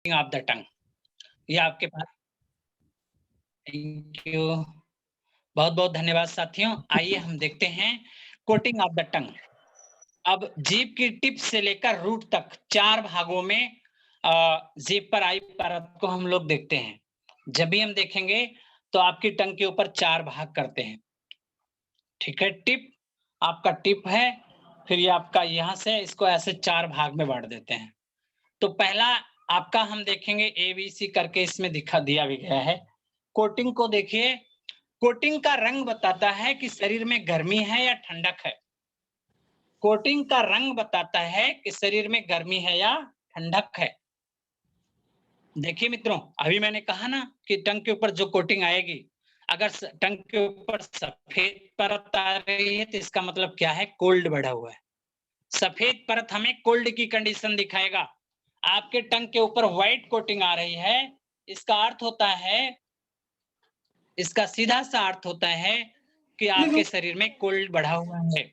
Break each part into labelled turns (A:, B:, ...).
A: Of the tongue, ये आपके पास। Thank you, बहुत बहुत धन्यवाद साथियों। आइए हम देखते हैं कोटिंग ऑफ द टंग। अब जीभ की टिप से लेकर रूट तक 4 भागों में जीभ पर आई परत को हम लोग देखते हैं। जब भी हम देखेंगे तो आपकी टंग के ऊपर 4 भाग करते हैं। ठीक है, टिप आपका टिप है, फिर ये आपका यहाँ से इसको ऐसे 4 भाग में बांट देते हैं। तो पहला आपका हम देखेंगे ABC करके इसमें दिखा दिया भी गया है। कोटिंग को देखिए, कोटिंग का रंग बताता है कि शरीर में गर्मी है या ठंडक है। कोटिंग का रंग बताता है कि शरीर में गर्मी है या ठंडक है। देखिए मित्रों, अभी मैंने कहा ना कि टंग के ऊपर जो कोटिंग आएगी, अगर टंग के ऊपर सफेद परत आ रही है तो इसका मतलब क्या है, कोल्ड बढ़ा हुआ है। सफेद परत हमें कोल्ड की कंडीशन दिखाएगा। आपके टंग के ऊपर व्हाइट कोटिंग आ रही है, इसका अर्थ होता है, इसका सीधा सा अर्थ होता है कि आपके शरीर में कोल्ड बढ़ा हुआ है।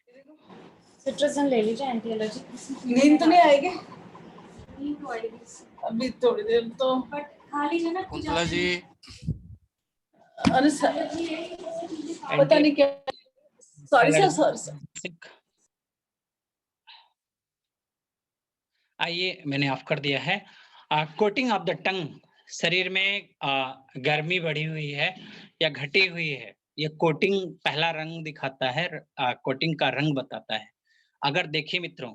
B: सिट्रसन ले लीजिए, एंटी एलर्जी।
C: नींद तो नहीं आएगी अभी थोड़ी देर तो,
B: बट खाली है ना
D: कुंतला जी।
C: अरे पता नहीं क्या, सॉरी सर।
A: आइए, मैंने ऑफ कर दिया है। कोटिंग ऑफ द टंग, शरीर में गर्मी बढ़ी हुई है या घटी हुई है, ये कोटिंग पहला रंग दिखाता है, कोटिंग का रंग बताता है। अगर देखिए मित्रों,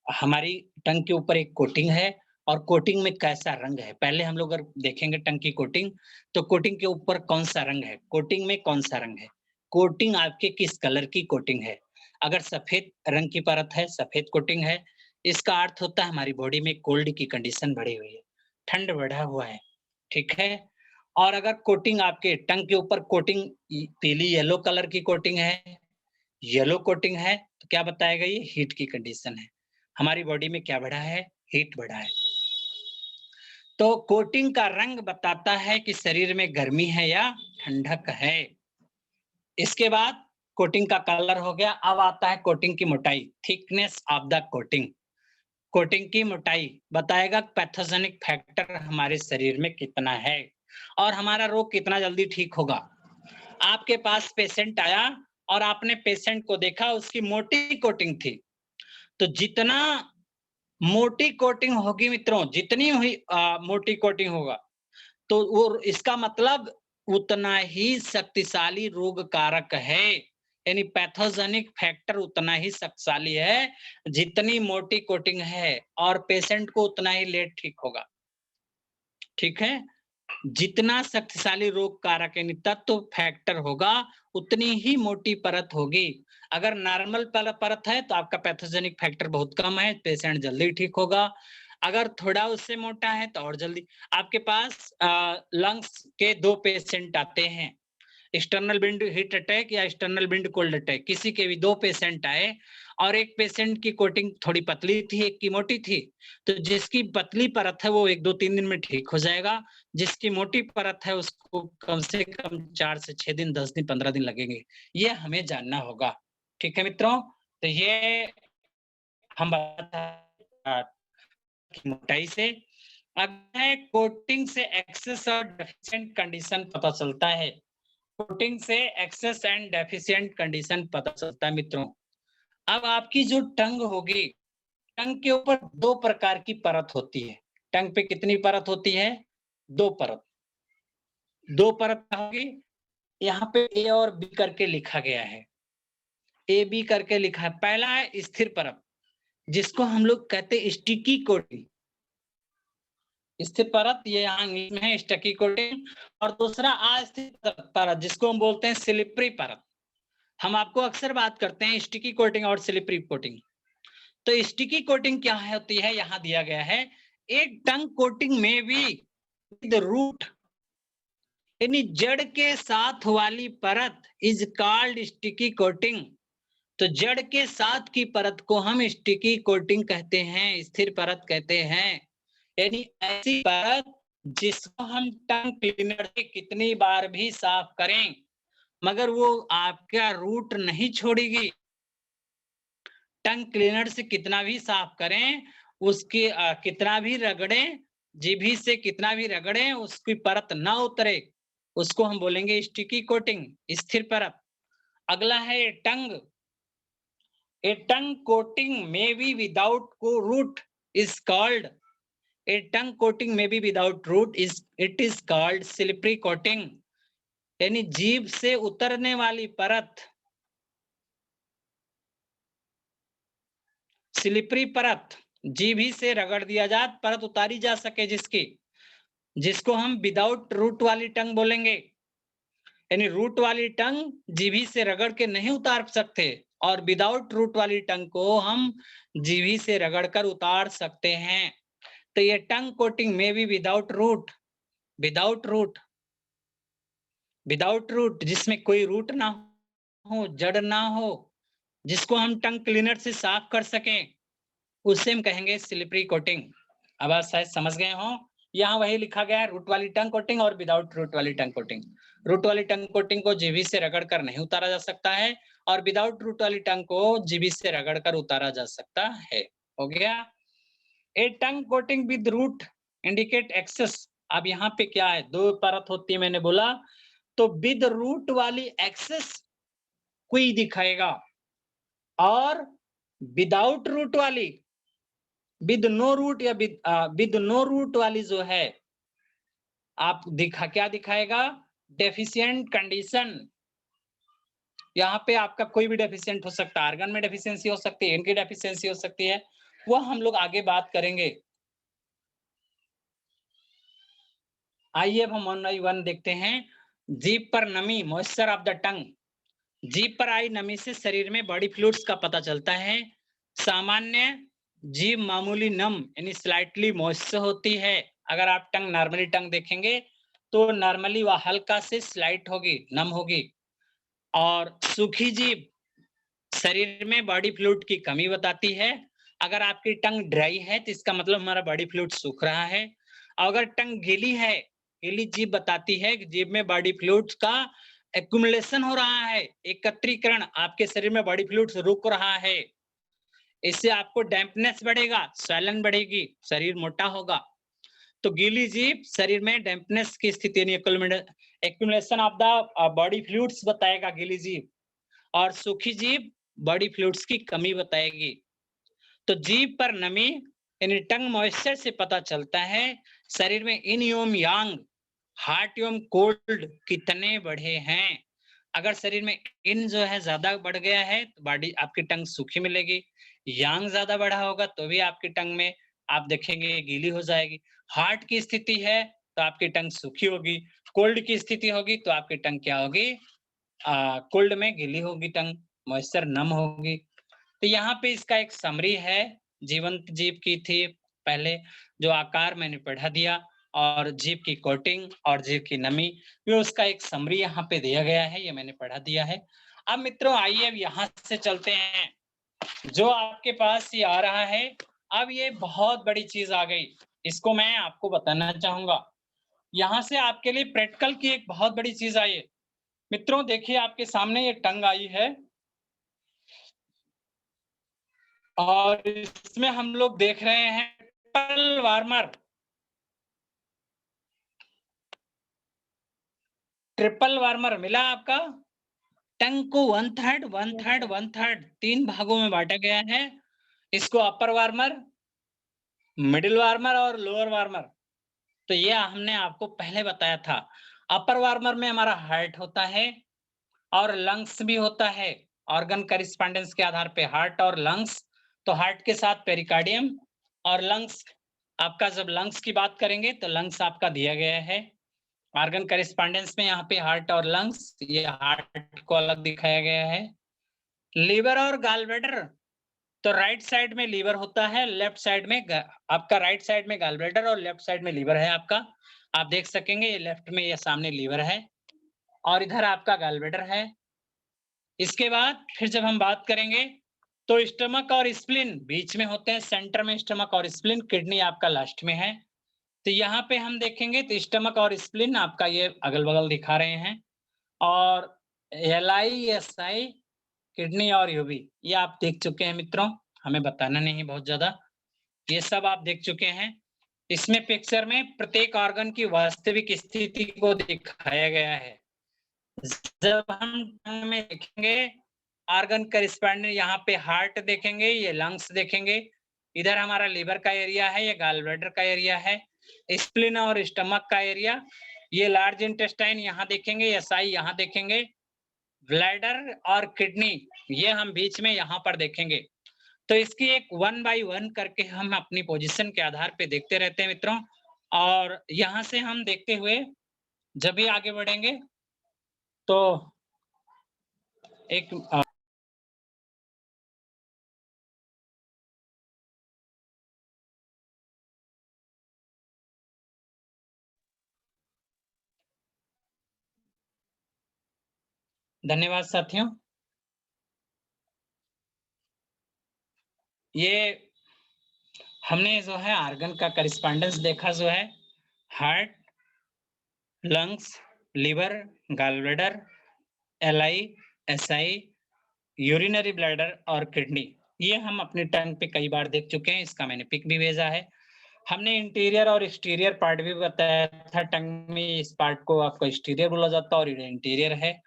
A: हमारी टंग के ऊपर एक कोटिंग है और कोटिंग में कैसा रंग है, पहले हम लोग अगर देखेंगे टंग की कोटिंग, तो कोटिंग के ऊपर कौन सा रंग है, कोटिंग में कौन सा रंग है, कोटिंग आपके किस कलर की कोटिंग है। अगर सफेद रंग की परत है, सफेद कोटिंग है, इसका अर्थ होता है हमारी बॉडी में कोल्ड की कंडीशन बढ़ी हुई है, ठंड बढ़ा हुआ है। ठीक है, और अगर कोटिंग आपके टंग के ऊपर कोटिंग पीली येलो कलर की कोटिंग है, येलो कोटिंग है, तो क्या बताएगा, ये हीट की कंडीशन है। हमारी बॉडी में क्या बढ़ा है, हीट बढ़ा है। तो कोटिंग का रंग बताता है कि शरीर में गर्मी है या ठंडक है। इसके बाद कोटिंग का कलर हो गया। अब आता है कोटिंग की मोटाई, thickness of the coating. Coating की मोटाई बताएगा पैथोजेनिक फैक्टर हमारे शरीर में कितना है और हमारा रोग कितना जल्दी ठीक होगा। आपके पास पेशेंट आया और आपने पेशेंट को देखा, उसकी मोटी कोटिंग थी, तो जितना मोटी कोटिंग होगी मित्रों, जितनी हुई मोटी कोटिंग होगा, तो वो इसका मतलब उतना ही शक्तिशाली रोग कारक है, यानी पैथोजेनिक फैक्टर उतना ही शक्तिशाली है जितनी मोटी कोटिंग है, और पेशेंट को उतना ही लेट ठीक होगा। ठीक है, जितना शक्तिशाली रोग कारक यानी तत्व फैक्टर होगा, उतनी ही मोटी परत होगी। अगर नॉर्मल परत है तो आपका पैथोजेनिक फैक्टर बहुत कम है, पेशेंट जल्दी ठीक होगा। अगर थोड़ा उससे मोटा है तो और जल्दी। आपके पास लंग्स के 2 पेशेंट आते हैं, एक्सटर्नल विंड हीट अटैक या एक्सटर्नल विंड कोल्ड अटैक, किसी के भी 2 पेशेंट आए और एक पेशेंट की कोटिंग थोड़ी पतली थी, एक की मोटी थी, तो जिसकी पतली परत है वो 1-2-3 दिन में ठीक हो जाएगा, जिसकी मोटी परत है उसको कम से कम 4 से 6 दिन, 10 दिन, 15 दिन लगेंगे। ये हमें जानना होगा। ठीक है मित्रों, तो ये हम मोटाई से। अगर कोटिंग से एक्सेस और डेफिशिएंट कंडीशन पता चलता है, कोटिंग से एक्सेस एंड डेफिशिएंट कंडीशन पता चलता है मित्रों। अब आपकी जो टंग होगी, टंग के ऊपर 2 प्रकार की परत होती है। टंग पे कितनी परत होती है, 2 परत। 2 परत होगी, यहाँ पे ए और बी करके लिखा गया है, ए बी करके लिखा है। पहला है स्थिर परत, जिसको हम लोग कहते हैं स्टिकी कोटिंग। स्थिर परत ये यहाँ इंग्लिश में है स्टिकी कोटिंग, और दूसरा अस्थिर परत जिसको हम बोलते हैं स्लिपरी परत। हम आपको अक्सर बात करते हैं स्टिकी कोटिंग और स्लिपरी कोटिंग। तो स्टिकी कोटिंग क्या होती है, यहाँ दिया गया है, एक टंग कोटिंग में भी विद रूट यानी जड़ के साथ वाली परत इज कॉल्ड स्टिकी कोटिंग। तो जड़ के साथ की परत को हम स्टिकी कोटिंग कहते हैं, स्थिर परत कहते हैं। यानी ऐसी परत जिसको हम टंग क्लीनर से कितनी बार भी साफ करें मगर वो आपका रूट नहीं छोड़ेगी। टंग क्लीनर से कितना भी साफ करें, उसके कितना भी रगड़ें, जीभी से कितना भी रगड़े उसकी परत ना उतरे, उसको हम बोलेंगे स्टिकी कोटिंग, स्थिर परत। अगला है tongue. A tongue coating may be without को root is called, a tongue coating may be without root is it is called slippery coating. यानी जीभ से उतरने वाली परत, स्लिपरी परत, जीभी से रगड़ दिया जाए परत उतारी जा सके जिसकी, जिसको हम विदाउट रूट वाली टंग बोलेंगे। यानी रूट वाली टंग जीभी से रगड़ के नहीं उतार सकते, और विदाउट रूट वाली टंग को हम जीभी से रगड़ कर उतार सकते हैं। तो ये टंग कोटिंग में भी without root, without root, without root, जिसमें कोई रूट ना हो, जड़ ना हो, जिसको हम टंग क्लीनर से साफ कर सकें, उसे हम कहेंगे स्लिपरी कोटिंग। अब आप शायद समझ गए हो, यहाँ वही लिखा गया है, रूट वाली टंग कोटिंग और विदाउट रूट वाली टंग कोटिंग। रूट वाली टंग कोटिंग को जीभी से रगड़ कर नहीं उतारा जा सकता है, और विदाउट रूट वाली टंग को जीभी से रगड़ कर उतारा जा सकता है। हो गया। A tongue coating with root indicate excess. अब यहाँ पे क्या है, दो परत होती है मैंने बोला, तो विद रूट वाली एक्सेस कोई दिखाएगा, और विदाउट रूट वाली, विद नो रूट या विद नो रूट वाली जो है, आप क्या दिखाएगा, डेफिशिएंट कंडीशन। यहाँ पे आपका कोई भी डेफिशिएंट हो सकता है, आर्गन में डेफिशिएंसी हो सकती है, इनकी डेफिशिएंसी हो सकती है, वह हम लोग आगे बात करेंगे। आइए अब हम 1 by 1 देखते हैं। जीभ पर नमी, मॉइस्चर ऑफ द टंग। जीभ पर आई नमी से शरीर में बॉडी फ्लूइड्स का पता चलता है। सामान्य जीभ मामूली नम यानी स्लाइटली मॉइस्चर होती है। अगर आप टंग नॉर्मली टंग देखेंगे तो नॉर्मली वह हल्का से स्लाइट होगी, नम होगी। और सूखी जीभ शरीर में बॉडी फ्लूइड की कमी बताती है। अगर आपकी टंग ड्राई है तो इसका मतलब हमारा बॉडी फ्लूइड सूख रहा है। अगर टंग गीली है, गीली जीभ बताती है कि जीभ में बॉडी फ्लूइड्स का एक्युमुलेशन हो रहा है, एकत्रीकरण, आपके शरीर में बॉडी फ्लूइड्स रुक रहा है। इससे आपको डैम्पनेस बढ़ेगा, स्वैलन बढ़ेगी, शरीर मोटा होगा। तो गीली जीभ शरीर में डैम्पनेस की स्थिति, accumulation of the body fluids बताएगा गीली जीभ, और सूखी जीभ बॉडी फ्लूइड्स की कमी बताएगी। तो जीभ पर नमी यानी टंग मॉइस्चर से पता चलता है शरीर में इन एवं यांग, हॉट एवं कोल्ड कितने बढ़े हैं। अगर शरीर में इन जो है ज्यादा बढ़ गया है तो बॉडी आपकी टंग सूखी मिलेगी। यांग ज्यादा बढ़ा होगा तो भी आपकी टंग में आप देखेंगे गीली हो जाएगी। हॉट की स्थिति है तो आपकी टंग सूखी होगी। कोल्ड की स्थिति होगी तो आपकी टंग क्या होगी, कोल्ड में गीली होगी, टंग मॉइस्चर नम होगी। तो यहाँ पे इसका एक समरी है, जीवंत जीभ की थी पहले, जो आकार मैंने पढ़ा दिया, और जीभ की कोटिंग और जीभ की नमी, ये उसका एक समरी यहाँ पे दिया गया है, ये मैंने पढ़ा दिया है। अब मित्रों आइए अब यहाँ से चलते हैं, जो आपके पास ये आ रहा है। अब ये बहुत बड़ी चीज आ गई, इसको मैं आपको बताना चाहूंगा। यहाँ से आपके लिए प्रैक्टिकल की एक बहुत बड़ी चीज आई है। मित्रों देखिए आपके सामने ये टंग आई है, और इसमें हम लोग देख रहे हैं ट्रिपल वार्मर। ट्रिपल वार्मर मिला आपका। टंग को 1/3 1/3 1/3 3 भागों में बांटा गया है। इसको अपर वार्मर, मिडिल वार्मर और लोअर वार्मर। तो ये हमने आपको पहले बताया था। अपर वार्मर में हमारा हार्ट होता है और लंग्स भी होता है, ऑर्गन करिस्पॉन्डेंस के आधार पे हार्ट और लंग्स। तो हार्ट के साथ पेरिकार्डियम और लंग्स, आपका जब लंग्स की बात करेंगे तो लंग्स आपका दिया गया है ऑर्गन करिस्पॉन्डेंस में, यहाँ पे हार्ट और लंग्स, ये हार्ट को अलग दिखाया गया है। लीवर और गॉलब्लैडर, तो राइट साइड में लीवर होता है, लेफ्ट साइड में आपका, राइट साइड में गॉलब्लैडर और लेफ्ट साइड में लीवर है आपका। आप देख सकेंगे ये लेफ्ट में, ये सामने लीवर है और इधर आपका गॉलब्लैडर है। इसके बाद फिर जब हम बात करेंगे तो स्टमक और स्प्लिन बीच में होते हैं, सेंटर में स्टमक और स्प्लिन, किडनी आपका लास्ट में है। तो यहाँ पे हम देखेंगे तो स्टमक और स्प्लिन आपका ये अगल बगल दिखा रहे हैं, और LISI किडनी और यूबी ये आप देख चुके हैं मित्रों, हमें बताना नहीं बहुत ज्यादा, ये सब आप देख चुके हैं। इसमें पिक्चर में प्रत्येक ऑर्गन की वास्तविक स्थिति को दिखाया गया है। जब हम टंग में देखेंगे ऑर्गन करिस्पॉन्डिंग, यहाँ पे हार्ट देखेंगे, ये लंग्स देखेंगे, इधर हमारा लीवर का एरिया है, ये गॉल ब्लैडर का एरिया है, स्प्लीन और स्टमक का एरिया, ये लार्ज इंटेस्टाइन यहाँ देखेंगे, एसआई यहाँ देखेंगे, ब्लैडर और किडनी ये हम बीच में यहाँ पर देखेंगे। तो इसकी एक 1 बाय 1 करके हम अपनी पोजीशन के आधार पे देखते रहते हैं मित्रों, और यहाँ से हम देखते हुए जब भी आगे बढ़ेंगे तो एक धन्यवाद साथियों। ये हमने जो है ऑर्गन का करिस्पॉन्डेंस देखा, जो है heart, lungs, liver, gall bladder, LI, SI, urinary bladder और किडनी, ये हम अपनी टंग पे कई बार देख चुके हैं। इसका मैंने पिक भी भेजा है। हमने इंटीरियर और एक्सटीरियर पार्ट भी बताया था। टंग में इस पार्ट को आपको एक्सटीरियर बोला जाता है और ये इंटीरियर है।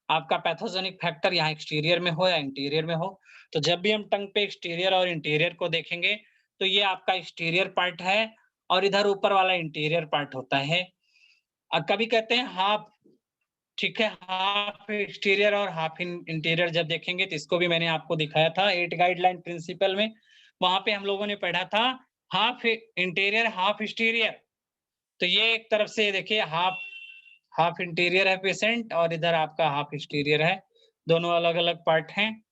A: आपका पैथोजेनिक फैक्टर यहाँ एक्सटीरियर में हो या इंटीरियर में हो, तो जब भी हम टंग पे एक्सटीरियर और इंटीरियर को देखेंगे तो ये आपका एक्सटीरियर पार्ट है और इधर ऊपर वाला इंटीरियर पार्ट होता है। कभी कहते हैं हाफ, ठीक है, हाफ एक्सटीरियर और हाफ इंटीरियर जब देखेंगे तो इसको भी मैंने आपको दिखाया था 8 गाइडलाइन प्रिंसिपल में। वहां पे हम लोगों ने पढ़ा था हाफ इंटीरियर हाफ एक्सटीरियर। तो ये एक तरफ से देखिए हाफ इंटीरियर है पेशेंट और इधर आपका हाफ एक्सटीरियर है, दोनों अलग अलग पार्ट हैं।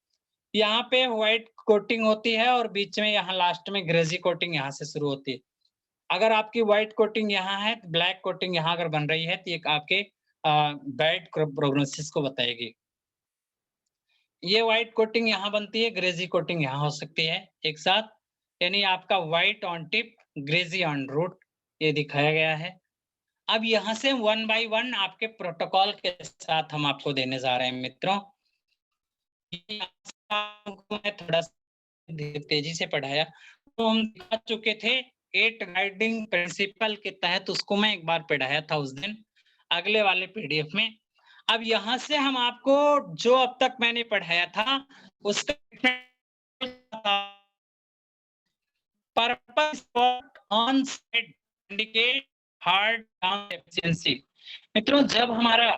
A: यहाँ पे व्हाइट कोटिंग होती है और बीच में यहाँ लास्ट में ग्रेजी कोटिंग यहाँ से शुरू होती है। अगर आपकी व्हाइट कोटिंग यहाँ है, ब्लैक कोटिंग यहाँ अगर बन रही है तो ये आपके बैड प्रोग्नोसिस को बताएगी। ये व्हाइट कोटिंग यहाँ बनती है, ग्रेजी कोटिंग यहाँ हो सकती है एक साथ, यानी आपका white on tip, greasy on root, ये दिखाया गया है। अब यहाँ से 1 बाय 1 आपके प्रोटोकॉल के साथ हम आपको देने जा रहे हैं मित्रों। मैं थोड़ा तेजी से पढ़ाया तो हम दिखा चुके थे 8 गाइडिंग प्रिंसिपल के तहत, उसको मैं एक बार पढ़ाया था उस दिन अगले वाले पीडीएफ में। अब यहाँ से हम आपको जो अब तक मैंने पढ़ाया था उसका purple spot on side indicate heart lung efficiency. मित्रों जब हमारा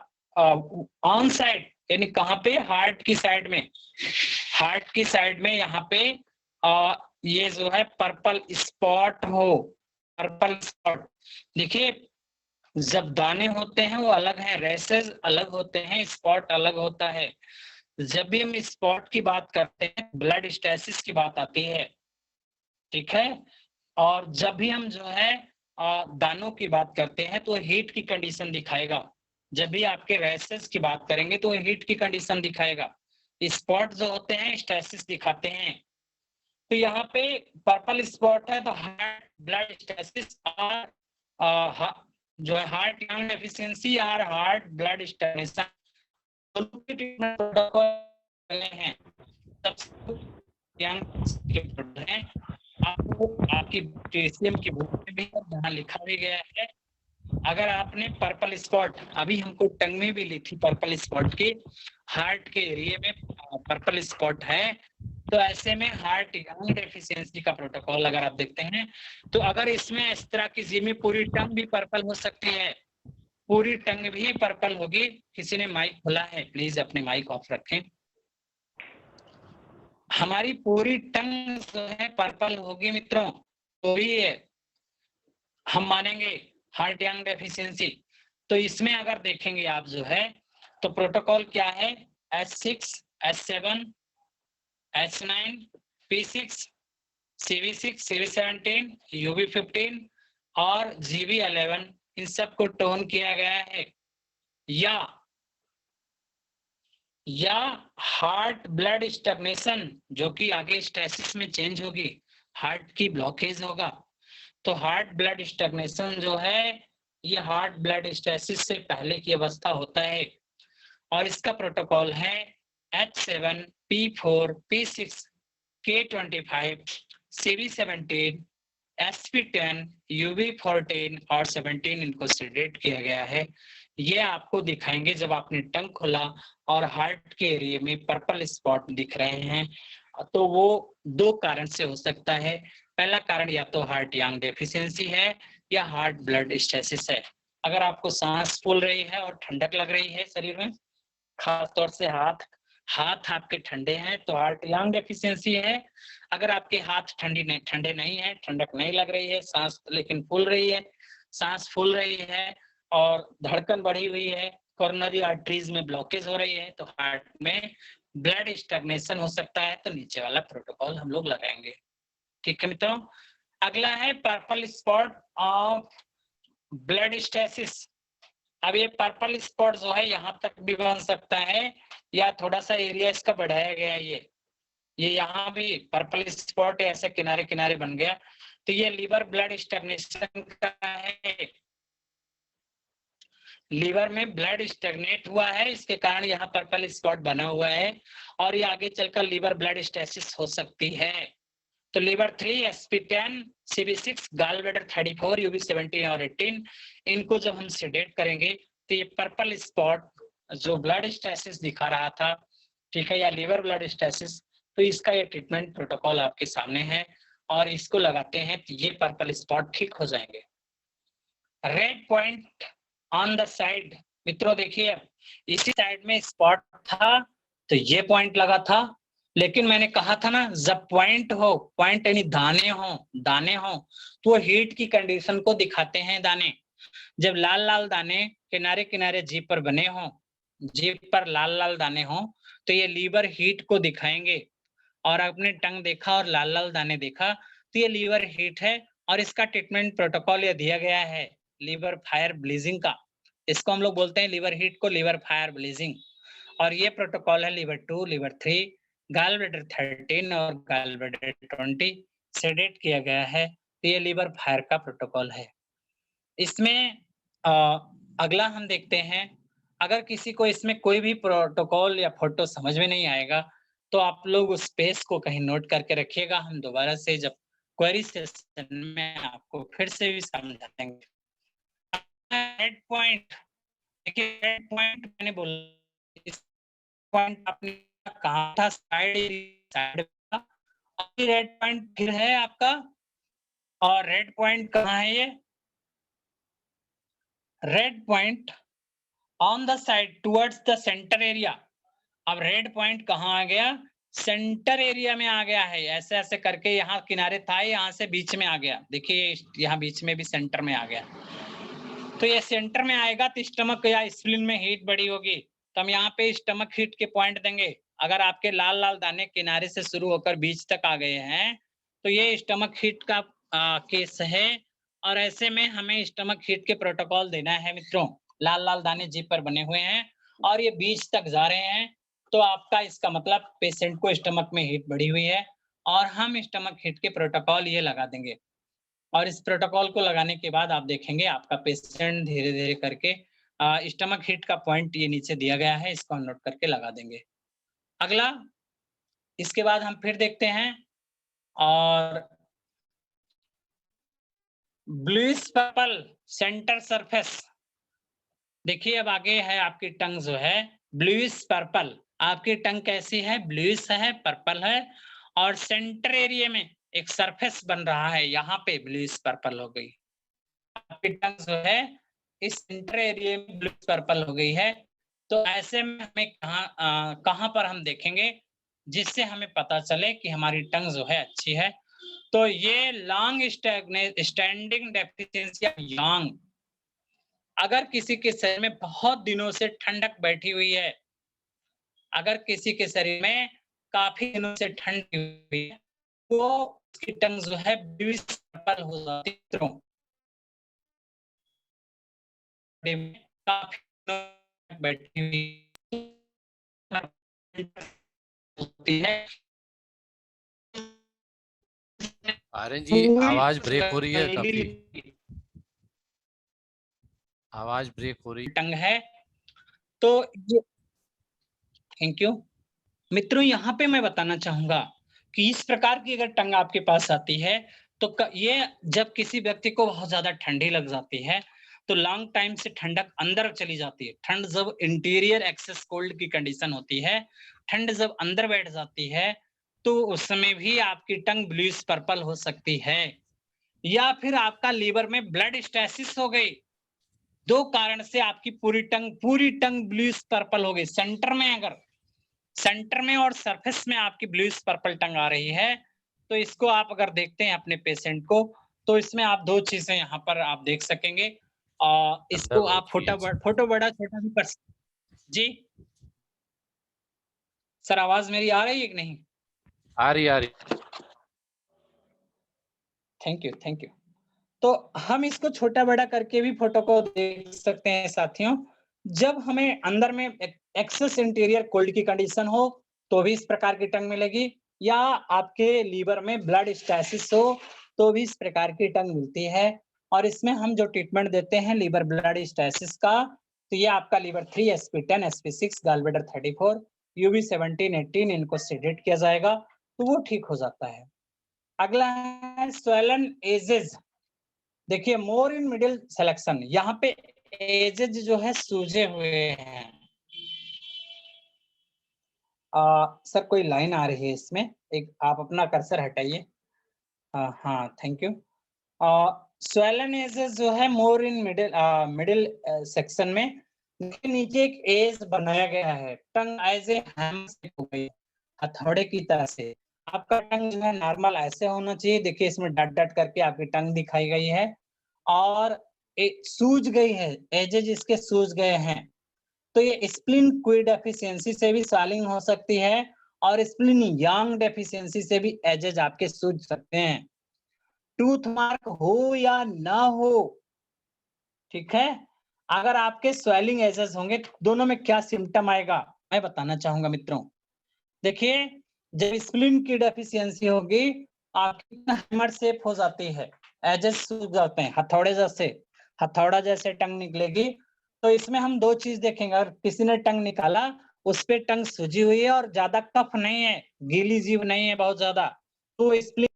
A: ऑन साइड यानी कहाँ पे, हार्ट की साइड में, हार्ट की साइड में यहाँ पे ये जो है पर्पल स्पॉट हो, पर्पल स्पॉट देखिए, जब दाने होते हैं वो अलग है, रेसेस अलग होते हैं, स्पॉट अलग होता है। जब भी हम स्पॉट की बात करते हैं ब्लड स्टेसिस की बात आती है, ठीक है। और जब भी हम जो है दानों की बात करते हैं तो हीट की कंडीशन दिखाएगा। जब भी आपके रेसेस की बात करेंगे तो हीट की कंडीशन दिखाएगा। स्पॉट जो होते हैं स्टेसिस दिखाते हैं। तो यहाँ पे पर्पल स्पॉट है तो हार्ट ब्लड स्टेसिस और जो है हार्ट लंग एफिशिएंसी और हार्ट ब्लड स्टेसिस हैं। आपको आपकी पोटेशियम की बुक में भी जहाँ लिखा भी गया है, अगर आपने पर्पल स्पॉट, अभी हमको टंग में भी ली थी पर्पल स्पॉट की, हार्ट के एरिया में पर्पल स्पॉट है, तो ऐसे में हार्ट लंग डेफिशिएंसी का प्रोटोकॉल अगर आप देखते हैं तो अगर इसमें इस तरह की जी में पूरी टंग भी पर्पल हो सकती है, पूरी टंग भी पर्पल होगी। किसी ने माइक खोला है, प्लीज अपने माइक ऑफ रखें। हमारी पूरी टंग जो है पर्पल होगी मित्रों, तो भी हम मानेंगे हार्ट लंग डेफिशिएंसी। तो इसमें अगर देखेंगे आप जो है तो प्रोटोकॉल क्या है, H6, H7, H9, P6, CV6, CV17, UB15 और GB11, इन सबको टोन किया गया है। या हार्ट ब्लड स्टैग्नेशन जो कि आगे स्टेसिस में चेंज होगी, हार्ट की ब्लॉकेज होगा, तो हार्ट ब्लड स्टैग्नेशन जो है ये हार्ट ब्लड स्टेसिस से पहले की अवस्था होता है और इसका प्रोटोकॉल है H7, P4, P6, K25, CV17 SP10, UV14 और 17 इनको सेडेट किया गया है। ये आपको दिखाएंगे जब आपने टंग खोला और हार्ट के एरिया में पर्पल स्पॉट दिख रहे हैं, तो वो दो कारण से हो सकता है। पहला कारण या तो हार्ट यांग डेफिशिएंसी है या हार्ट ब्लड स्टेसिस है। अगर आपको सांस फूल रही है और ठंडक लग रही है शरीर में, खास तौर से हाथ आपके ठंडे हैं तो हार्ट यांग डेफिशिएंसी है। अगर आपके हाथ ठंडे नहीं है, ठंडक नहीं लग रही है, सांस लेकिन फूल रही है, सांस फूल रही है और धड़कन बढ़ी हुई है, कोरोनरी आर्टरीज में ब्लॉकेज हो रही है, तो हार्ट में ब्लड स्टैग्नेशन हो सकता है। तो नीचे वाला प्रोटोकॉल हम लोग लगाएंगे। ठीक है मित्रों, अगला है purple spot of blood stasis. अब ये पर्पल स्पॉट जो है यहाँ तक भी बन सकता है या थोड़ा सा एरिया इसका बढ़ाया गया है। ये यहाँ भी पर्पल स्पॉट ऐसे किनारे किनारे बन गया, तो ये लीवर ब्लड स्टैग्नेशन का है। लीवर में ब्लड स्टैग्नेट हुआ है, इसके कारण यहाँ पर्पल स्पॉट बना हुआ है और ये आगे चलकर लीवर ब्लड स्टेसिस हो सकती है। तो liver 3, SP10, CV6, gall bladder 34, UV17 और 18 इनको जब हम सेडेट करेंगे तो ये पर्पल स्पॉट जो ब्लड स्टेसिस दिखा रहा था, ठीक है, या लीवर ब्लड स्टेसिस, तो इसका ये ट्रीटमेंट प्रोटोकॉल आपके सामने है और इसको लगाते हैं तो ये पर्पल स्पॉट ठीक हो जाएंगे। Red point on the side, मित्रों देखिए इसी साइड में स्पॉट था तो ये पॉइंट लगा था, लेकिन मैंने कहा था ना जब पॉइंट यानी दाने हो तो हीट की कंडीशन को दिखाते हैं दाने। जब लाल लाल दाने किनारे किनारे जीभ पर बने हो, जीभ पर लाल लाल दाने हो, तो ये लीवर हीट को दिखाएंगे। और आपने टंग देखा और लाल लाल दाने देखा तो ये लीवर हीट है और इसका ट्रीटमेंट प्रोटोकॉल ये दिया गया है लीवर फायर ब्लीजिंग का। इसको हम लोग बोलते हैं लीवर हीट को लीवर फायर ब्लीजिंग, और ये प्रोटोकॉल है लीवर 2, लीवर 3, गॉल ब्लैडर 13 और गॉल ब्लैडर 20 सेडेट किया गया है। तो ये लीवर फायर का प्रोटोकॉल है। इसमें अगला हम देखते हैं, अगर किसी को इसमें कोई भी प्रोटोकॉल या फोटो समझ में नहीं आएगा तो आप लोग उस पेज को कहीं नोट करके रखिएगा, हम दोबारा से जब क्वेरी सेशन में आपको फिर से भी समझाएंगे। हेड पॉइंट, देखिए हेड पॉइंट मैंने बोला, इस पॉइंट आपने कहा था साइड का, रेड पॉइंट फिर है आपका, और रेड पॉइंट कहाँ है? ये red point on the side towards the centre area. अब रेड पॉइंट कहाँ आ गया? सेंटर एरिया में आ गया है। ऐसे ऐसे करके यहाँ किनारे था, यहाँ से बीच में आ गया। देखिए यहाँ बीच में भी सेंटर में आ गया, तो ये सेंटर में आएगा तो स्टमक या स्प्लीन में हीट बढ़ी होगी, तो हम यहाँ पे स्टमक हीट के पॉइंट देंगे। अगर आपके लाल लाल दाने किनारे से शुरू होकर बीच तक आ गए हैं तो ये स्टमक हीट का केस है, और ऐसे में हमें स्टमक हीट के प्रोटोकॉल देना है मित्रों। लाल लाल दाने जीभ पर बने हुए हैं और ये बीच तक जा रहे हैं, तो आपका इसका मतलब पेशेंट को स्टमक में हीट बढ़ी हुई है और हम स्टमक हीट के प्रोटोकॉल ये लगा देंगे। और इस प्रोटोकॉल को लगाने के बाद आप देखेंगे आपका पेशेंट धीरे धीरे करके स्टमक हीट का पॉइंट ये नीचे दिया गया है, इसको हम नोट करके लगा देंगे। अगला इसके बाद हम फिर देखते हैं, और ब्लूइश पर्पल सेंटर सरफेस। देखिए अब आगे है आपकी टंग जो है ब्लूइश पर्पल। आपकी टंग कैसी है? ब्लूइश है, पर्पल है, और सेंटर एरिया में एक सरफेस बन रहा है, यहाँ पे ब्लूइश पर्पल हो गई। आपकी टंग जो है इस सेंटर एरिया में ब्लू पर्पल हो गई है। तो ऐसे में हमें कहाँ पर हम देखेंगे जिससे हमें पता चले कि हमारी टंग जो है अच्छी है? तो ये लॉन्ग स्टैंडिंग डेफिशिएंसी ऑफ यांग। अगर किसी के शरीर में बहुत दिनों से ठंडक बैठी हुई है, अगर किसी के शरीर में काफी दिनों से ठंड हुई है, तो उसकी टंग जो है ब्लूइश पर्पल हो जाती है। काफी बैठी हुई होती है।
D: आर्यन जी आवाज ब्रेक हो रही है काफी, आवाज ब्रेक हो रही
A: टंग है। तो थैंक यू मित्रों, यहाँ पे मैं बताना चाहूंगा कि इस प्रकार की अगर टंग आपके पास आती है तो ये जब किसी व्यक्ति को बहुत ज्यादा ठंडी लग जाती है तो लॉन्ग टाइम से ठंडक अंदर चली जाती है। ठंड जब इंटीरियर एक्सेस कोल्ड की कंडीशन होती है, ठंड जब अंदर बैठ जाती है तो उस समय भी आपकी टंग ब्लूइश पर्पल हो सकती है, या फिर आपका लीवर में ब्लड स्टेसिस हो गई। दो कारण से आपकी पूरी टंग ब्लूइश पर्पल हो गई। सेंटर में, अगर सेंटर में और सरफेस में आपकी ब्लूइश पर्पल टंग आ रही है तो इसको आप अगर देखते हैं अपने पेशेंट को, तो इसमें आप दो चीजें यहाँ पर आप देख सकेंगे। इसको आप फोटो बड़ा छोटा भी कर जी। सर आवाज मेरी आ रही है कि नहीं?
D: आ रही।
A: Thank you. तो हम इसको छोटा बड़ा करके भी फोटो को देख सकते हैं साथियों। जब हमें अंदर में एक्सेस इंटीरियर कोल्ड की कंडीशन हो तो भी इस प्रकार की टंग मिलेगी, या आपके लीवर में ब्लड स्टेसिस हो तो भी इस प्रकार की टंग मिलती है। और इसमें हम जो ट्रीटमेंट देते हैं लीवर ब्लड स्टेसिस का, तो ये आपका liver 3, SP10, SP6, gallbladder 34, UV 17, 18 इनको सेडेट किया जाएगा तो वो ठीक हो जाता है। अगला है स्वेलन एजेस। देखिए मोर इन मिडिल सिलेक्शन, यहाँ पे एजेज जो है सूजे हुए हैं। सर कोई लाइन आ रही है इसमें, एक आप अपना कर्सर हटाइए। हाँ थैंक यू। स्वेलन एजेस जो है मोर इन मिडिल सेक्शन में नीचे एक एज बनाया गया है। टंग एज ए हो गई हथौड़े की तरह से। आपका टंग जो है नॉर्मल ऐसे होना चाहिए। देखिए इसमें डट डट करके आपकी टंग दिखाई गई है और सूज गई है, एजेज इसके सूज गए हैं। तो ये स्प्लिन क्वी डेफिशिएंसी से भी स्वेलिंग हो सकती है और स्प्लिन यांग डेफिशिएंसी से भी एजेज आपके सूज सकते हैं। टूथ मार्क हो या ना हो, ठीक है, अगर आपके स्वेलिंग एजेस होंगे दोनों में क्या सिम्टम आएगा मैं बताना चाहूंगा मित्रों। देखिए जब स्प्लिन की डेफिशिएंसी होगी आपकी हैमर शेप हो जाती है, एजेस सूज जाते हैं, हथौड़ा जैसे टंग निकलेगी। तो इसमें हम दो चीज देखेंगे, अगर किसी ने टंग निकाला उस पे टंग सूजी हुई है और ज्यादा कफ नहीं है, गीली जीभ नहीं है बहुत ज्यादा, तो स्प्लिन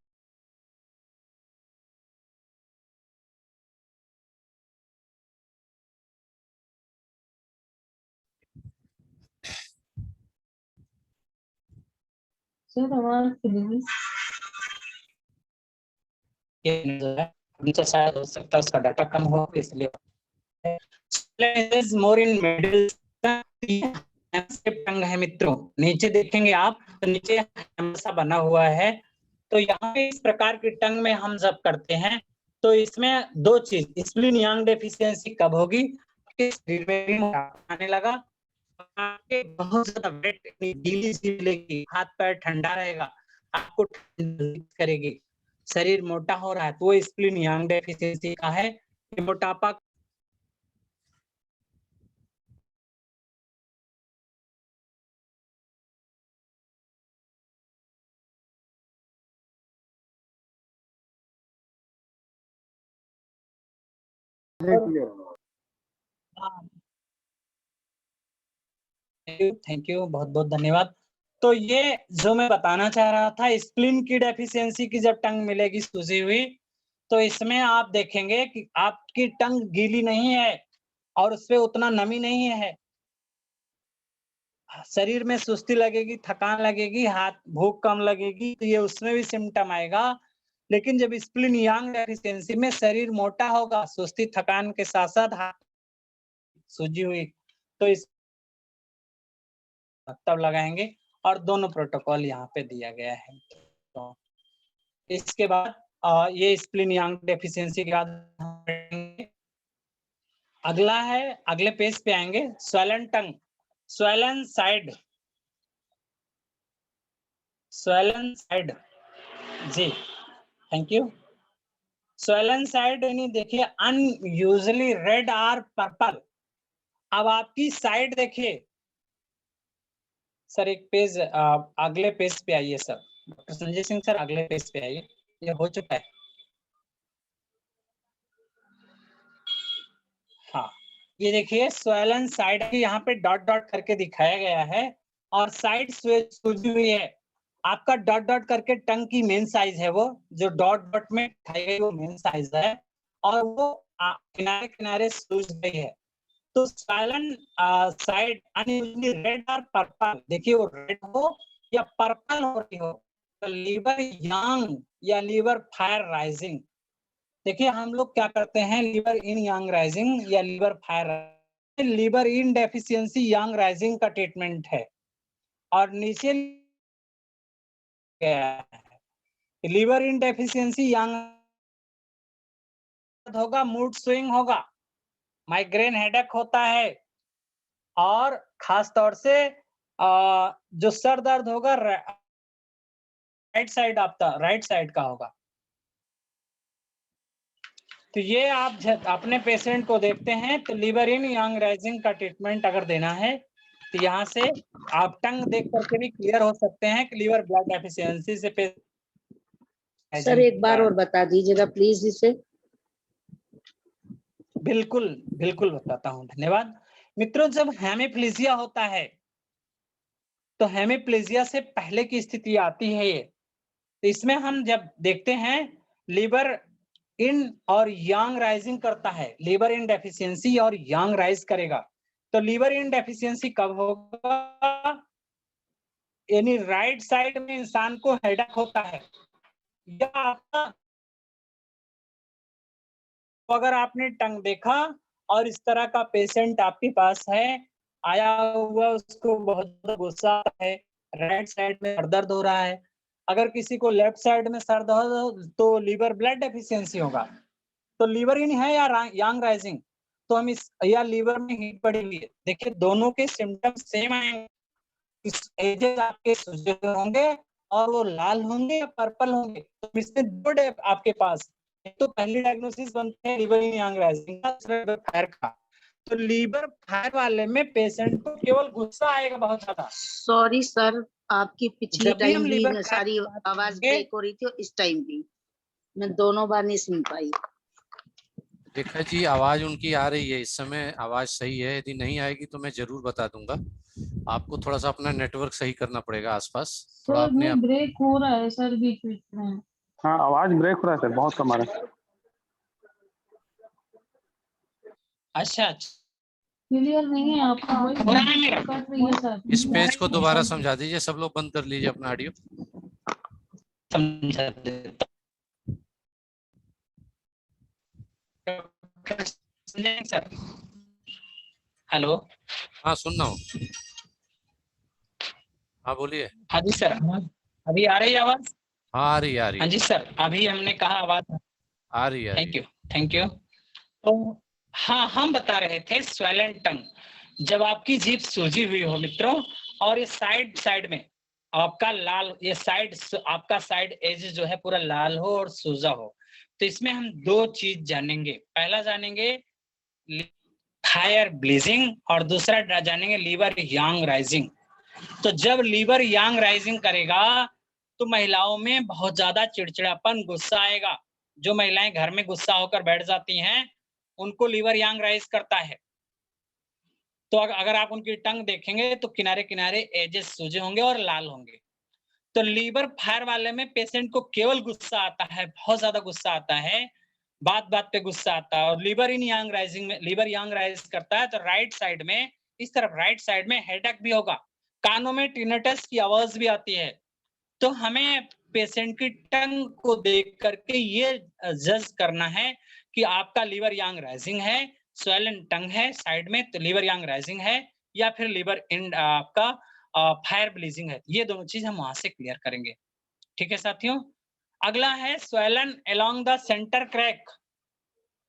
C: सर आवाज प्लीज।
A: नीचे शायद हो सकता है उसका डाटा कम हो इसलिए। मोर इन मिडिल टंग है मित्रों, नीचे देखेंगे आप तो नीचे हमेशा बना हुआ है। तो यहाँ पे इस प्रकार की टंग में हम जब करते हैं तो इसमें दो चीज, स्प्लिन यांग डेफिशिएंसी कब होगी, शरीर में भी मोटापा आने लगा, बहुत ज्यादा वेट गीली सी मिलेगी, हाथ पैर ठंडा रहेगा, आपको ठंड करेगी, शरीर मोटा हो रहा है तो वो स्प्लिन यांग डेफिशिएंसी का है। मोटापा थैंक यू बहुत बहुत धन्यवाद। तो ये जो मैं बताना चाह रहा था, स्प्लिन की डेफिशिएंसी की जब टंग मिलेगी सूजी हुई तो इसमें आप देखेंगे कि आपकी टंग गीली नहीं है और उसपे उतना नमी नहीं है, शरीर में सुस्ती लगेगी, थकान लगेगी, हाथ भूख कम लगेगी, तो ये उसमें भी सिम्टम आएगा। लेकिन जब स्प्लिन यांग डेफिशिएंसी में शरीर मोटा होगा, सुस्ती थकान के साथ साथ हाथ सूजी हुई, तो इस तब लगाएंगे और दोनों प्रोटोकॉल यहाँ पे दिया गया है। तो इसके बाद ये स्प्लिन यांग डेफिशिएंसी के बाद अगला है, अगले पेज पे आएंगे, स्वेलन टंग, स्वेलन साइड जी थैंक यू। स्वेलन साइड यानी देखिए अनयूजुअली रेड आर पर्पल। अब आपकी साइड देखिए सर, एक पेज अगले पेज पे आइए sir, doctor Sanjay Singh sir अगले पेज पे आइए, ये हो चुका है। हाँ ये देखिए स्वेलन साइड यहाँ पे डॉट डॉट करके दिखाया गया है और साइड सूजी हुई है आपका डॉट डॉट करके टंग की मेन साइज है, वो जो डॉट डॉट में दिखाई गई वो मेन साइज है, और वो किनारे किनारे सूज गई है। तो साइलेंट साइड अनयूजली रेड और पर्पल, देखिए वो रेड हो या पर्पल हो रही हो, तो लीवर यंग या लीवर फायर राइजिंग। देखिए हम लोग क्या करते हैं, लीवर इन यंग राइजिंग या लीवर फायर, लीवर इन डेफिशिएंसी यंग राइजिंग का ट्रीटमेंट है। और नीचे गया है लीवर इन डेफिशिएंसी यंग होगा, मूड स्विंग होगा, माइग्रेन हेडेक होता है, और खास तौर से जो सर दर्द होगा राइट साइड, आपका राइट साइड का होगा। तो ये आप अपने पेशेंट को देखते हैं तो लीवर इन यंग राइजिंग का ट्रीटमेंट अगर देना है तो यहाँ से आप टंग देख करके भी क्लियर हो सकते हैं कि लीवर ब्लड डेफिशिएंसी से
E: सर एक बार और बता दीजिएगा प्लीज इसे।
A: बिल्कुल बिल्कुल बताता हूँ, धन्यवाद। मित्रों, जब हेमिप्लीजिया होता है तो हेमिप्लीजिया से पहले की स्थिति आती है ये, तो इसमें हम जब देखते हैं लीवर इन और यांग राइजिंग करता है, लीवर इन डेफिशिएंसी और यांग राइज करेगा। तो लीवर इन डेफिशिएंसी कब होगा, यानी राइट साइड में इंसान को हेडेक होता है, या आपका अगर आपने टंग देखा और इस तरह का पेशेंट आपके पास है आया हुआ, उसको बहुत गुस्सा है, राइट साइड में सर दर्द हो रहा है, अगर किसी को लेफ्ट साइड में सर दर्द हो तो लीवर ब्लड डेफिशिएंसी होगा। तो लीवर इन है या यांग राइजिंग, तो हम इस या लीवर में हीट पड़ी हुई है, देखिए दोनों के सिम्टम्स सेम आएंगे। इस एजेस आपके सूजे होंगे और वो लाल होंगे या पर्पल होंगे, तो इसमें दो डेप आपके पास, एक तो पहली डायग्नोसिस बनते हैं लीवर इन यंग राइजिंग का, दूसरा लीवर फायर का। तो लीवर फायर वाले में पेशेंट को केवल गुस्सा आएगा बहुत ज्यादा।
E: सॉरी सर, आपकी पिछली
A: जब भी हम
E: टाइम
A: लीवर
E: भी
A: फायर
E: सारी
A: की बात
E: आवाज
A: करेंगे,
E: ब्रेक हो रही थी और इस टाइम भी मैं दोनों बार नहीं सुन पाई।
D: रेखा जी आवाज उनकी आ रही है, इस समय आवाज सही है, यदि नहीं आएगी तो मैं जरूर बता दूंगा। आपको थोड़ा सा अपना नेटवर्क सही करना पड़ेगा आसपास, थोड़ा
C: सर
D: अपने
C: नहीं, ब्रेक हो रहा है सर बीच बीच में।
F: हाँ आवाज ब्रेक हो रहा है सर, बहुत कम आ रहा है।
A: अच्छा
C: क्लियर नहीं है आपका वॉइस,
A: हो रहा है मेरा?
C: कट रही है सर।
D: इस पेज को दोबारा समझा दीजिए, सब लोग बंद कर लीजिए अपना ऑडियो।
A: समझा देता सर। हेलो,
D: हाँ सुन रहा हूँ, हाँ बोलिए।
A: हाँ जी सर, अभी आ रही है आवाज?
D: हाँ आ रही है, आ रही
A: हाँ
D: है,
A: जी सर, अभी हमने कहा आवाज।
D: आ रही है, आ रही
A: थैंक
D: है।
A: You, thank you. तो हाँ, हम बता रहे थे स्वेलन टंग, जब आपकी जीभ सूजी हुई हो मित्रों, और ये साइड साइड में आपका लाल, ये साइड आपका साइड एज जो है पूरा लाल हो और सूजा हो, तो इसमें हम दो चीज जानेंगे। पहला जानेंगे फायर ब्लीजिंग और दूसरा जानेंगे लीवर यांग राइजिंग। तो जब लीवर यांग राइजिंग करेगा तो महिलाओं में बहुत ज्यादा चिड़चिड़ापन, गुस्सा आएगा। जो महिलाएं घर में गुस्सा होकर बैठ जाती हैं उनको लीवर यांग राइज करता है। तो अगर आप उनकी टंग देखेंगे तो किनारे किनारे एजेस सूजे होंगे और लाल होंगे। तो लीवर फायर वाले में पेशेंट को केवल गुस्सा आता है, बहुत ज्यादा गुस्सा आता है, बात बात पे गुस्सा आता है। और लीवर इन यांग राइजिंग में लीवर यांग राइज करता है तो राइट साइड में, इस तरफ राइट साइड में हेडेक भी होगा, कानों में टिनेटस की आवाज भी आती है। तो हमें पेशेंट की टंग को देख करके ये जज करना है कि आपका लीवर यांग राइजिंग है, स्वेलन टंग है साइड में तो लीवर यांग राइजिंग है, या फिर लीवर इन आपका फायर ब्लीजिंग है। ये दोनों चीज हम वहां से क्लियर करेंगे। ठीक है साथियों, अगला है swollen along the centre crack.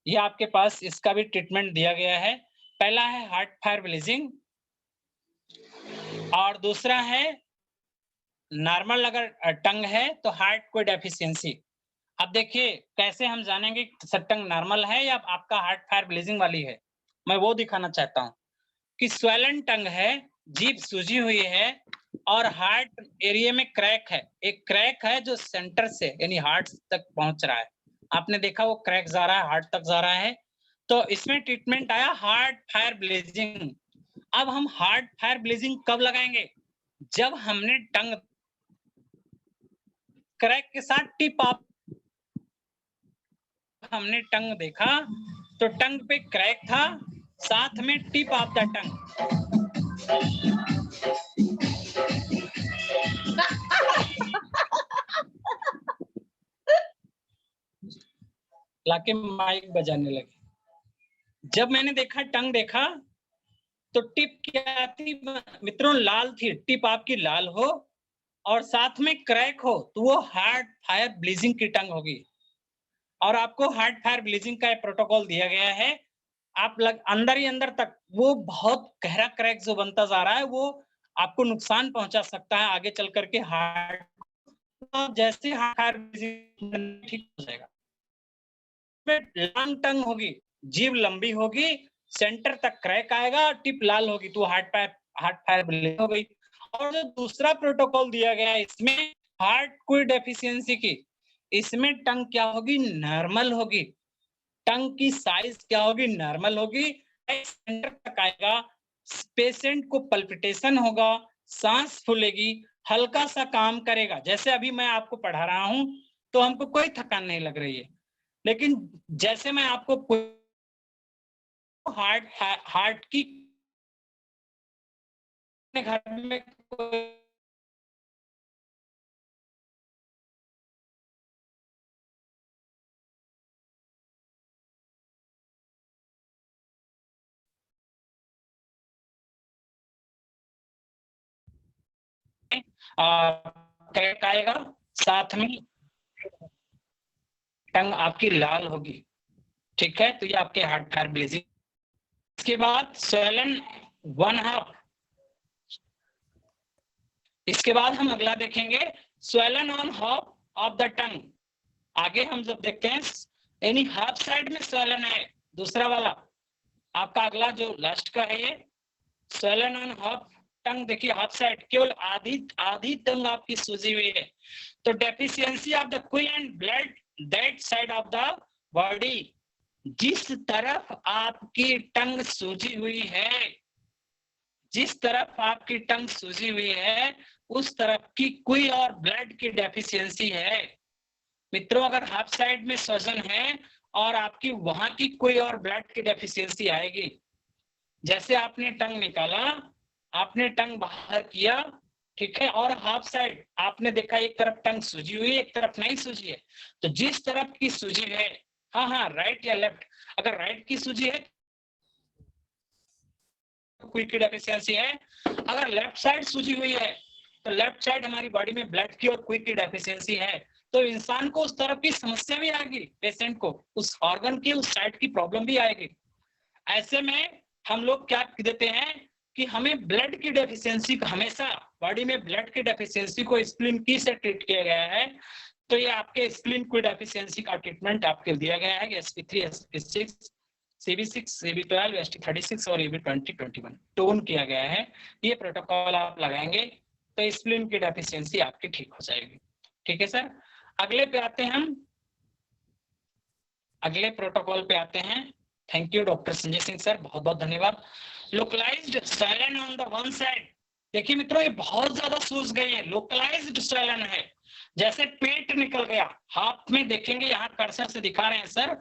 A: ये आपके पास इसका भी ट्रीटमेंट दिया गया है। पहला है हार्ट फायर ब्लीजिंग और दूसरा है नॉर्मल, अगर टंग है तो हार्ट कोई डेफिशिएंसी। अब देखिए कैसे हम जानेंगे टंग नॉर्मल है या आपका हार्ट फायर ब्लीजिंग वाली है, मैं वो दिखाना चाहता हूँ कि स्वेलन टंग है, जीभ सूजी हुई है और हार्ट एरिया में क्रैक है, एक क्रैक है जो सेंटर से यानी हार्ट तक पहुंच रहा है। आपने देखा वो क्रैक जा रहा है, हार्ट तक जा रहा है, तो इसमें ट्रीटमेंट आया हार्ट फायर ब्लीजिंग। अब हम हार्ट फायर ब्लीजिंग कब लगाएंगे? जब हमने टंग क्रैक के साथ टिप आप, हमने टंग देखा तो टंग पे क्रैक था, साथ में टिप ऑफ द टंग। लाके माइक बजाने लगे। जब मैंने देखा टंग देखा तो टिप क्या थी मित्रों, लाल थी। टिप आपकी लाल हो और साथ में क्रैक हो तो वो हार्ट फायर ब्लीजिंग की टंग होगी। और आपको हार्ट फायर ब्लीजिंग का प्रोटोकॉल दिया गया है। आप अंदर ही अंदर तक वो बहुत गहरा क्रैक जो बनता जा रहा है वो आपको नुकसान पहुंचा सकता है आगे चल करके हार्ट। जैसे हार्ट फायर ब्लीजिंग ठीक हो जाएगा, लॉन्ग टंग होगी, जीभ लंबी होगी, सेंटर तक क्रैक आएगा, टिप लाल होगी तो हार्ट फायर ब्लीडिंग हो गई। और जो दूसरा प्रोटोकॉल दिया गया है इसमें हार्ट कोई डेफिशिएंसी की, इसमें टंग क्या होगी, नॉर्मल होगी। टंग की साइज क्या होगी, नॉर्मल होगी, सेंटर तक आएगा, पेशेंट को पल्पिटेशन होगा, सांस फूलेगी, हल्का सा काम करेगा। जैसे अभी मैं आपको पढ़ा रहा हूं तो हमको कोई थकान नहीं लग रही है, लेकिन जैसे मैं आपको हार्ट की घर में क्रैक आएगा, साथ में टंग आपकी लाल होगी, ठीक है, तो ये आपके हार्ट फायर ब्लीजिंग। इसके बाद स्वेलन 1/2। इसके बाद हम अगला देखेंगे swollen on half of the tongue. आगे हम जब देखते हैं यानी हाफ साइड में स्वेलन है, दूसरा वाला आपका अगला जो लास्ट का है ये स्वेलन ऑन हाफ टंग। देखिए हाफ साइड केवल आधी टंग आपकी सूजी हुई है, तो deficiency of the quick blood that side of the body. जिस तरफ आपकी टंग सूजी हुई है, जिस तरफ आपकी टंग सूजी हुई है उस तरफ की कोई और ब्लड की डेफिशिएंसी है। मित्रों अगर हाफ साइड में सूजन है और आपकी वहां की कोई और ब्लड की डेफिशिएंसी आएगी, जैसे आपने टंग निकाला, आपने टंग बाहर किया, ठीक है, और हाफ साइड आपने देखा एक तरफ टंग सूजी हुई है एक तरफ नहीं सूजी है, तो जिस तरफ की सूजी है, हाँ राइट या लेफ्ट, अगर राइट की सूजी है क्विक की डेफिशिएंसी है, अगर लेफ्ट साइड सूजी हुई है तो लेफ्ट साइड हमारी बॉडी में ब्लड की और क्विक की डेफिशिएंसी है, तो इंसान को उस तरफ की समस्या भी आएगी, पेशेंट को उस ऑर्गन की उस साइड की प्रॉब्लम भी आएगी। ऐसे में हम लोग क्या देते हैं कि हमें ब्लड की डेफिशिएंसी को, हमेशा बॉडी में ब्लड की डेफिशिएंसी को स्प्लीन की से ट्रीट किया गया है, तो ये आपके स्प्लीन की डेफिशिएंसी का ट्रीटमेंट आपके दिया गया है sp3 sp6 cb6 cb12 st36 और eb20-21 टोन किया गया है। ये प्रोटोकॉल आप लगाएंगे तो स्प्लीन की डेफिशिएंसी आपकी ठीक हो जाएगी, ठीक है सर। अगले पे आते हैं हम, अगले प्रोटोकॉल पे आते हैं। Thank you doctor Sanjay Singh sir, बहुत बहुत धन्यवाद। Localised swollen on the one side. देखिए मित्रों ये बहुत ज्यादा सूज गए हैं, लोकलाइज्ड स्वेलन है, जैसे पेट निकल गया। हाथ में देखेंगे, यहाँ कर्सर से दिखा रहे हैं सर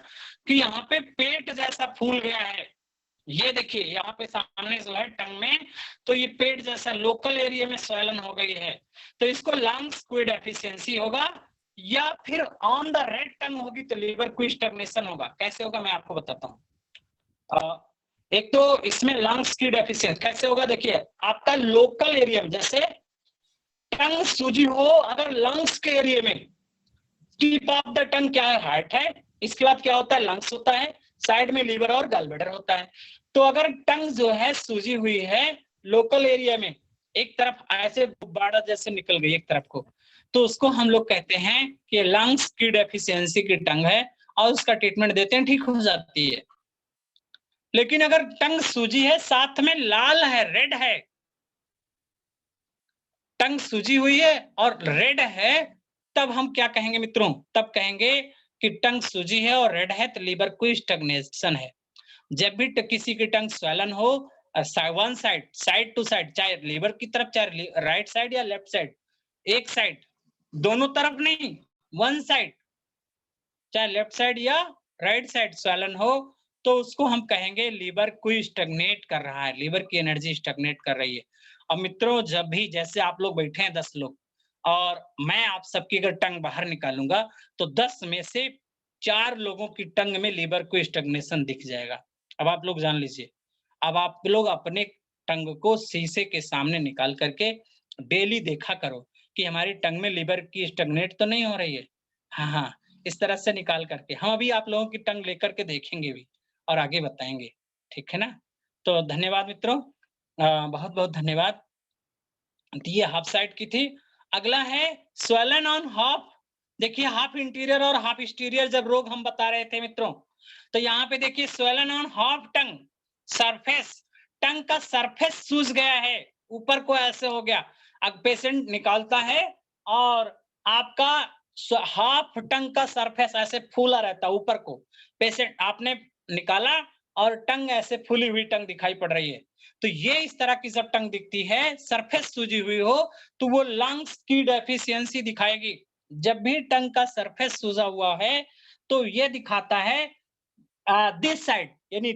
A: कि यहाँ पे पेट जैसा फूल गया है। ये देखिए यहाँ पे सामने जो है टंग में, तो ये पेट जैसा लोकल एरिया में स्वेलन हो गई है, तो इसको लंग्स की डेफिशिएंसी होगा, या फिर ऑन द रेड टंग होगी तो लीवर की स्टैग्नेशन होगा। कैसे होगा मैं आपको बताता हूँ। एक तो इसमें लंग्स की डेफिशिएंसी कैसे होगा, देखिए आपका लोकल एरिया में, जैसे टंग सूजी हो, अगर लंग्स के एरिया में, टिप ऑफ द टंग क्या है, हार्ट है, इसके बाद क्या होता है, लंग्स होता है, साइड में लीवर और गॉलब्लैडर होता है। तो अगर टंग जो है सूजी हुई है लोकल एरिया में, एक तरफ ऐसे गुब्बारा जैसे निकल गई एक तरफ को, तो उसको हम लोग कहते हैं कि लंग्स की डेफिशिएंसी की टंग है, और उसका ट्रीटमेंट देते हैं, ठीक हो जाती है। लेकिन अगर टंग सूजी है साथ में लाल है, रेड है, टंग सूजी हुई है और रेड है, तब हम क्या कहेंगे मित्रों, तब कहेंगे कि टंग सूजी है और रेड है तो लीवर को स्टैग्नेशन है। जब भी किसी की टंग स्वेलन हो, one side, side to side, चाहे लीवर की तरफ, चाहे राइट साइड या लेफ्ट साइड, एक साइड दोनों तरफ नहीं, वन साइड, चाहे लेफ्ट साइड या राइट साइड स्वैलन हो, तो उसको हम कहेंगे लीवर कोई स्टैग्नेट कर रहा है, लीवर की एनर्जी स्टैग्नेट कर रही है। और मित्रों, जब भी जैसे आप लोग बैठे हैं 10 लोग और मैं आप सबकी अगर टंग बाहर निकालूंगा तो 10 में से 4 लोगों की टंग में लीवर को स्टैग्नेशन दिख जाएगा। अब आप लोग जान लीजिए, अब आप लोग अपने टंग को शीशे के सामने निकाल करके डेली देखा करो कि हमारी टंग में लीवर की स्टैग्नेट तो नहीं हो रही है। हाँ, इस तरह से निकाल करके हम अभी आप लोगों की टंग लेकर के देखेंगे भी और आगे बताएंगे, ठीक है ना? तो धन्यवाद मित्रों, बहुत-बहुत धन्यवाद। तो ये हाफ साइड की थी। अगला है स्वेलन ऑन हाफ। देखिए हाफ इंटीरियर और हाफ एक्सटीरियर जब रोग हम बता रहे थे मित्रों, तो यहाँ पे देखिए swollen on half tongue surface, tongue का सरफेस सूज गया है, ऊपर को ऐसे हो गया। अब पेशेंट निकालता है और आपका हाफ टंग का सरफेस ऐसे फूला रहता है ऊपर को। पेशेंट आपने निकाला और टंग ऐसे फूली हुई टंग दिखाई पड़ रही है। तो ये इस तरह की जब टंग दिखती है, सरफेस सूजी हुई हो, तो वो लंग्स की डेफिशिएंसी दिखाएगी। जब भी टंग का सरफेस सूजा हुआ है, तो ये दिखाता है दिस साइड, यानी